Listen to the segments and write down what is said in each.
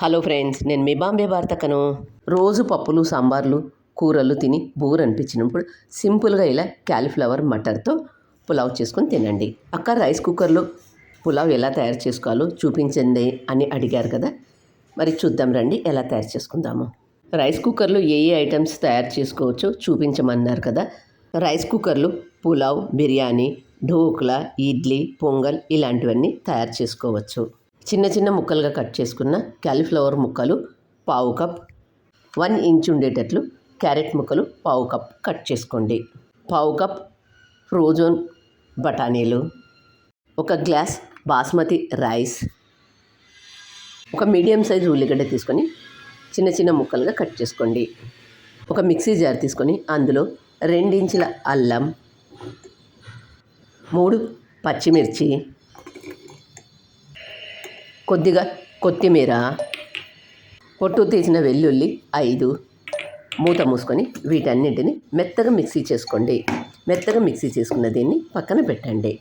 Hello friends, నేను మీ బాంబే వార్తకను. రోజు పప్పులు సాంబార్లు కూరలు తిని బోర్ అనిపించినప్పుడు సింపుల్గా ఇలా క్యాలీఫ్లవర్ మటర్తో పులావ్ చేసుకొని తినండి. అక్క, రైస్ కుక్కర్లో పులావ్ ఎలా తయారు చేసుకోవాలో చూపించండి అని అడిగారు కదా, మరి చూద్దాం రండి ఎలా తయారు చేసుకుందాము. రైస్ కుక్కర్లో ఏ ఐటమ్స్ తయారు చేసుకోవచ్చో చూపించమన్నారు కదా. రైస్ కుక్కర్లో పులావ్, బిర్యానీ, ఢోక్లా, ఇడ్లీ, పొంగల్ ఇలాంటివన్నీ తయారు చేసుకోవచ్చు. చిన్న చిన్న ముక్కలుగా కట్ చేసుకున్న క్యాలీఫ్లవర్ ముక్కలు పావు కప్, 1 ఇంచ్ ఉండేటట్లు క్యారెట్ ముక్కలు పావు కప్ కట్ చేసుకోండి. పావు కప్ ఫ్రోజన్ బఠానీలు, 1 గ్లాస్ బాస్మతి రైస్, ఒక మీడియం సైజ్ ఉల్లిగడ్డ తీసుకొని చిన్న చిన్న ముక్కలుగా కట్ చేసుకోండి. ఒక మిక్సీ జార్ తీసుకొని అందులో 2 ఇంచుల అల్లం, 3 పచ్చిమిర్చి, కొద్దిగా కొత్తిమీర, పొట్టు తీసిన వెల్లుల్లి 5, మూత మూసుకొని వీటన్నింటిని మెత్తగా మిక్సీ చేసుకోండి. మెత్తగా మిక్సీ చేసుకున్న దీన్ని పక్కన పెట్టండి.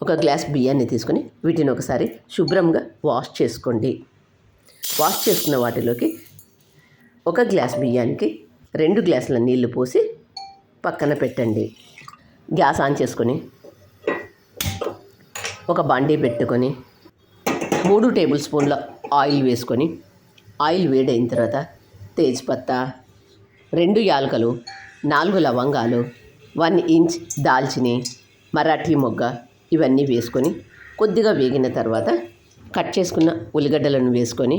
1 గ్లాస్ బియ్యాన్ని తీసుకొని వీటిని ఒకసారి శుభ్రంగా వాష్ చేసుకోండి. వాష్ చేసుకున్న వాటిలోకి 1 గ్లాస్ బియ్యానికి 2 గ్లాసుల నీళ్లు పోసి పక్కన పెట్టండి. గ్యాస్ ఆన్ చేసుకొని ఒక బాండీ పెట్టుకొని 3 టేబుల్ స్పూన్ల ఆయిల్ వేసుకొని, ఆయిల్ వేడైన తర్వాత తేజ్పత్తా, 2 యాలకులు, 4 లవంగాలు, 1 ఇంచ్ దాల్చిని, మరాఠీ మొగ్గ ఇవన్నీ వేసుకొని కొద్దిగా వేగిన తర్వాత కట్ చేసుకున్న ఉల్లిగడ్డలను వేసుకొని,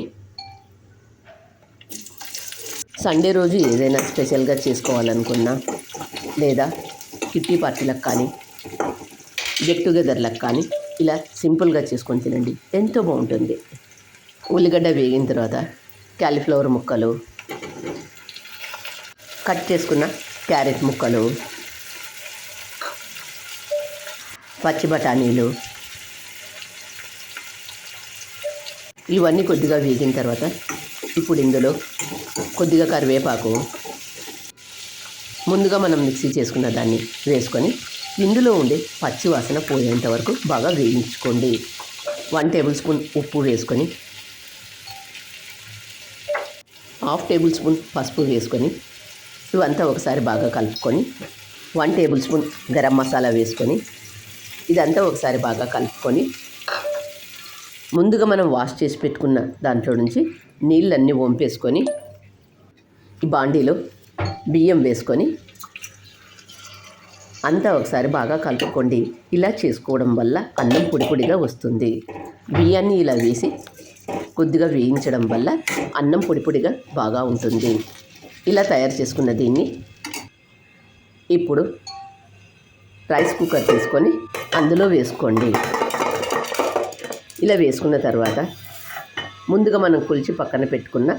సండే రోజు ఏదైనా స్పెషల్గా చేసుకోవాలనుకున్నా లేదా కిట్టి పార్టీలకు కానీ గెట్ టుగెదర్లకు కానీ ఇలా సింపుల్గా చేసుకొని తినండి, ఎంతో బాగుంటుంది. ఉల్లిగడ్డ వేగిన తర్వాత క్యాలీఫ్లవర్ ముక్కలు, కట్ చేసుకున్న క్యారెట్ ముక్కలు, పచ్చి బఠానీలు ఇవన్నీ కొద్దిగా వేగిన తర్వాత ఇప్పుడు ఇందులో కొద్దిగా కరివేపాకు, ముందుగా మనం మిక్సీ చేసుకున్న దాన్ని వేసుకొని ఇందులో ఉండే పచ్చి వాసన పోయేంత వరకు బాగా వేయించుకోండి. 1 టేబుల్ స్పూన్ ఉప్పు వేసుకొని, 1/2 టేబుల్ స్పూన్ పసుపు వేసుకొని ఇవంతా ఒకసారి బాగా కలుపుకొని 1 టేబుల్ స్పూన్ గరం మసాలా వేసుకొని ఇదంతా ఒకసారి బాగా కలుపుకొని ముందుగా మనం వాష్ చేసి పెట్టుకున్న దాంట్లో నుంచి నీళ్ళన్నీ వంపేసుకొని ఈ బాండీలో బియ్యం వేసుకొని అంతా ఒకసారి బాగా కలుపుకోండి. ఇలా చేసుకోవడం వల్ల అన్నం పొడి పొడిగా వస్తుంది. బియ్యాన్ని ఇలా వేసి కొద్దిగా వేయించడం వల్ల అన్నం పొడి పొడిగా బాగా ఉంటుంది. ఇలా తయారు చేసుకున్న దీన్ని ఇప్పుడు రైస్ కుక్కర్ తీసుకొని అందులో వేసుకోండి. ఇలా వేసుకున్న తర్వాత ముందుగా మనం కొలిచి పక్కన పెట్టుకున్న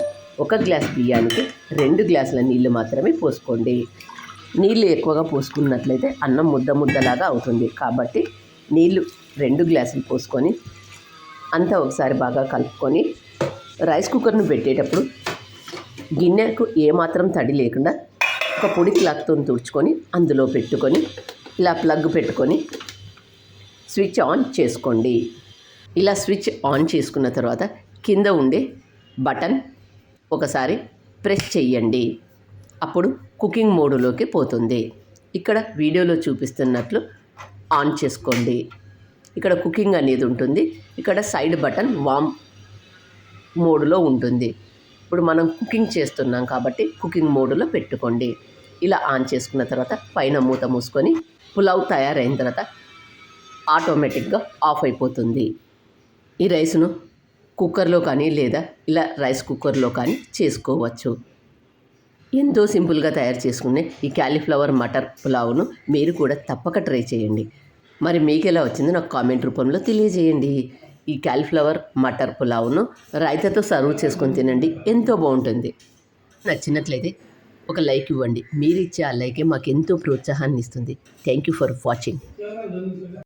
1 గ్లాస్ బియ్యానికి 2 గ్లాసుల నీళ్లు మాత్రమే పోసుకోండి. నీళ్ళు ఎక్కువగా పోసుకున్నట్లయితే అన్నం ముద్దలాగా అవుతుంది. కాబట్టి నీళ్ళు 2 గ్లాసులు పోసుకొని అంతా ఒకసారి బాగా కలుపుకొని రైస్ కుక్కర్ను పెట్టేటప్పుడు గిన్నెకు ఏమాత్రం తడి లేకుండా ఒక పొడి క్లాత్తో తుడుచుకొని అందులో పెట్టుకొని ఇలా ప్లగ్ పెట్టుకొని స్విచ్ ఆన్ చేసుకోండి. ఇలా స్విచ్ ఆన్ చేసుకున్న తర్వాత కింద ఉండే బటన్ ఒకసారి ప్రెస్ చేయండి. అప్పుడు కుకింగ్ మోడ్లోకి పోతుంది. ఇక్కడ వీడియోలో చూపిస్తున్నట్లు ఆన్ చేసుకోండి. ఇక్కడ కుకింగ్ అనేది ఉంటుంది. ఇక్కడ సైడ్ బటన్ వామ్ మోడ్లో ఉంటుంది. ఇప్పుడు మనం కుకింగ్ చేస్తున్నాం కాబట్టి కుకింగ్ మోడ్లో పెట్టుకోండి. ఇలా ఆన్ చేసుకున్న తర్వాత పైన మూత మూసుకొని పులావ్ తయారైన తర్వాత ఆటోమేటిక్గా ఆఫ్ అయిపోతుంది. ఈ రైస్ను కుక్కర్లో కానీ లేదా ఇలా రైస్ కుక్కర్లో కానీ చేసుకోవచ్చు. ఎంతో సింపుల్గా తయారు చేసుకునే ఈ క్యాలీఫ్లవర్ మటర్ పులావ్ను మీరు కూడా తప్పక ట్రై చేయండి. మరి మీకు ఎలా వచ్చిందో నాకు కామెంట్ రూపంలో తెలియజేయండి. ఈ క్యాలీఫ్లవర్ మటర్ పులావ్ను రైతాతో సర్వ్ చేసుకొని తినండి, ఎంతో బాగుంటుంది. నచ్చినట్లయితే ఒక లైక్ ఇవ్వండి. మీరు ఇచ్చే ఆ లైకే మాకు ఎంతో ప్రోత్సాహాన్ని ఇస్తుంది. Thank you for watching.